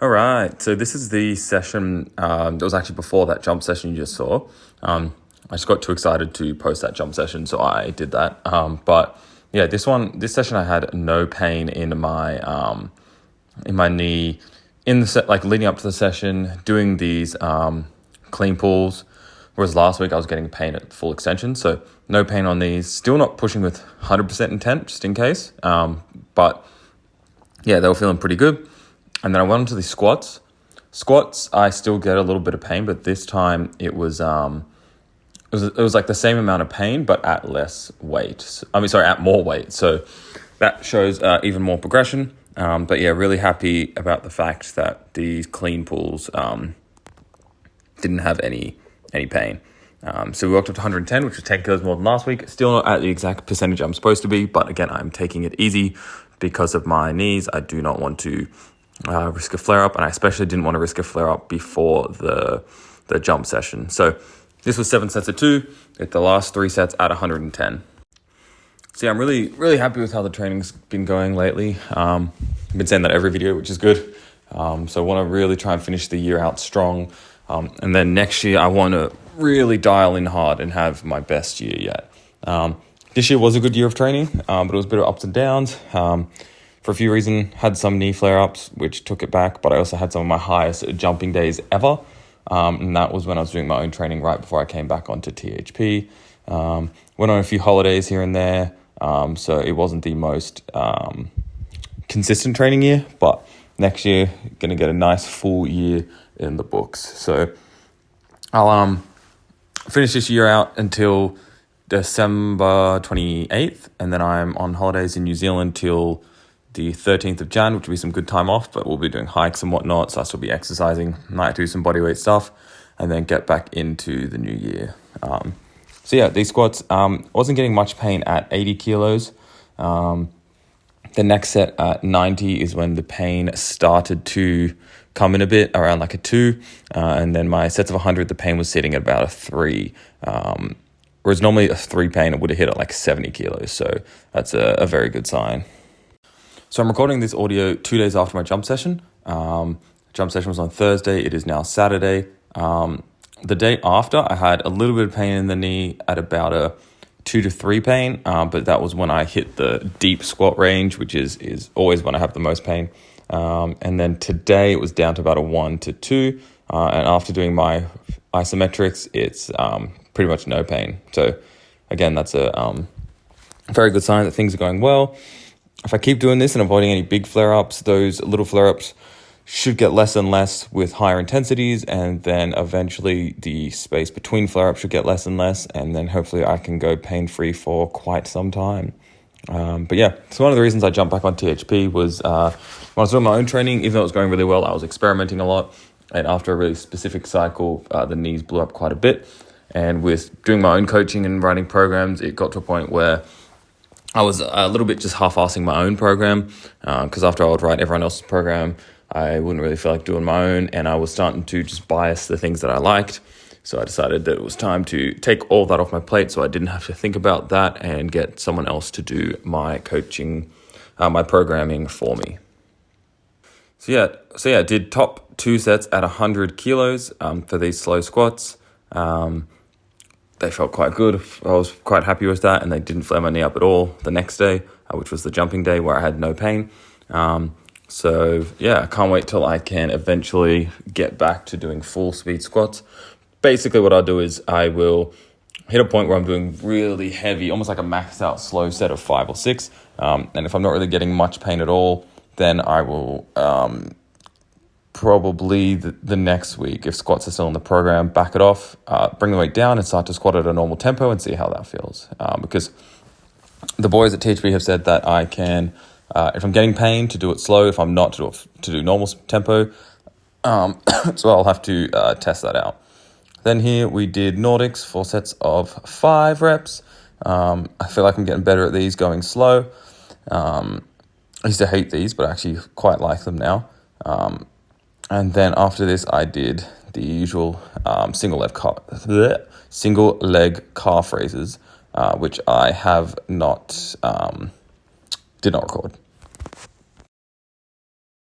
All right, so this is the session that was actually before that jump session you just saw. I just got too excited to post that jump session, so I did that. But yeah, this session I had no pain in my knee in the set, like leading up to the session, doing these clean pulls. Whereas last week I was getting pain at full extension, so no pain on these. Still not pushing with 100% intent, just in case. But yeah, they were feeling pretty good. And then I went on to the squats. Squats, I still get a little bit of pain, but this time it was like the same amount of pain, but at less weight. At more weight. So that shows even more progression. But yeah, really happy about the fact that these clean pulls didn't have any pain. So we worked up to 110, which was 10 kilos more than last week. Still not at the exact percentage I'm supposed to be, but again, I'm taking it easy because of my knees. I do not want to risk a flare-up, and I especially didn't want to risk a flare-up before the jump session. So this was 7 sets of 2, at the last 3 sets at 110. So yeah, I'm really, really happy with how the training's been going lately. I've been saying that every video, which is good. So I want to really try and finish the year out strong. And then next year, I want to really dial in hard and have my best year yet. This year was a good year of training, but it was a bit of ups and downs. For a few reasons, had some knee flare-ups, which took it back, but I also had some of my highest jumping days ever. And that was when I was doing my own training right before I came back onto THP. Went on a few holidays here and there, so it wasn't the most consistent training year, but next year, going to get a nice full year in the books. So I'll finish this year out until December 28th, and then I'm on holidays in New Zealand till the 13th of Jan, which will be some good time off, but we'll be doing hikes and whatnot, so I'll still be exercising, might do some bodyweight stuff, and then get back into the new year. So yeah, these squats, wasn't getting much pain at 80 kilos. The next set at 90 is when the pain started to come in a bit, around like a 2, and then my sets of 100, the pain was sitting at about a 3, whereas normally a 3 pain, it would have hit at like 70 kilos, so that's a very good sign. So I'm recording this audio 2 days after my jump session. Jump session was on Thursday. It is now Saturday. The day after, I had a little bit of pain in the knee at about a 2 to 3 pain, but that was when I hit the deep squat range, which is always when I have the most pain. And then today it was down to about a 1 to 2. And after doing my isometrics, it's pretty much no pain. So again, that's a very good sign that things are going well. If I keep doing this and avoiding any big flare-ups, those little flare-ups should get less and less with higher intensities, and then eventually the space between flare-ups should get less and less, and then hopefully I can go pain-free for quite some time. But yeah, so one of the reasons I jumped back on THP was when I was doing my own training, even though it was going really well, I was experimenting a lot, and after a really specific cycle, the knees blew up quite a bit. And with doing my own coaching and writing programs, it got to a point where I was a little bit just half-assing my own program, because after I would write everyone else's program, I wouldn't really feel like doing my own, and I was starting to just bias the things that I liked. So I decided that it was time to take all that off my plate so I didn't have to think about that and get someone else to do my coaching, my programming for me. So yeah, did top 2 sets at 100 kilos for these slow squats. They felt quite good. I was quite happy with that, and they didn't flare my knee up at all the next day, which was the jumping day where I had no pain. So yeah, I can't wait till I can eventually get back to doing full speed squats. Basically what I'll do is I will hit a point where I'm doing really heavy, almost like a maxed out slow set of 5 or 6. And if I'm not really getting much pain at all, then I will probably the next week, if squats are still in the program, back it off, bring the weight down and start to squat at a normal tempo and see how that feels. Because the boys at THP have said that I can, if I'm getting pain, to do it slow, if I'm not, to do normal tempo. So I'll have to test that out. Then here we did Nordics, 4 sets of 5 reps. I feel like I'm getting better at these going slow. I used to hate these, but I actually quite like them now. And then after this, I did the usual single leg calf raises, which I have not did not record.